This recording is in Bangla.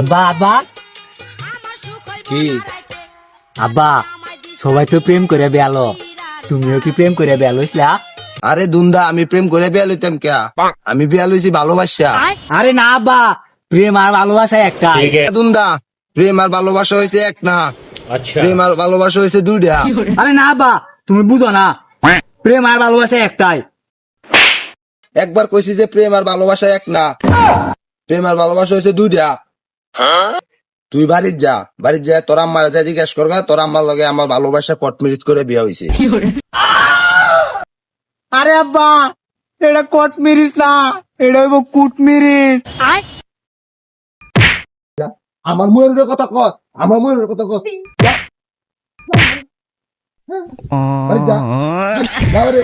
আব্বা আব্বা কি আব্বা সবাই তো প্রেম করে বেয়ালো, তুমিও কি প্রেম করে বেয়াল হইছিলা? আরে দুন্দা, আমি প্রেম করে বিয়া লইতাম কে? আমি বিয়া লইছি ভালোবাসা। আরে না আব্বা, প্রেম আর ভালোবাসা একটা। দুন্দা, প্রেম আর ভালোবাসা হয়েছে এক না, প্রেম আর ভালোবাসা হয়েছে দুইটা। আরে না আব্বা, তুমি বুঝো না, প্রেম আর ভালোবাসা একটাই। একবার কইছি যে প্রেম আর ভালোবাসা এক না, প্রেম আর ভালোবাসা হয়েছে দুইটা। তুই বাড়ির যা, বাড়ির যা তোর আম্মার যা জিজ্ঞেস করবা, তোর আম্মার লগে আমার ভালোবাসা কট ম্যারেজ করে বিয়া হয়েছে। আরে আব্বা, এটা কোট মিরিস না, এটা হইব কুট মিরিস। আমার মনের কথা কর, আমার মনের কথা কর। যা। বাড়ি যা, যা রে।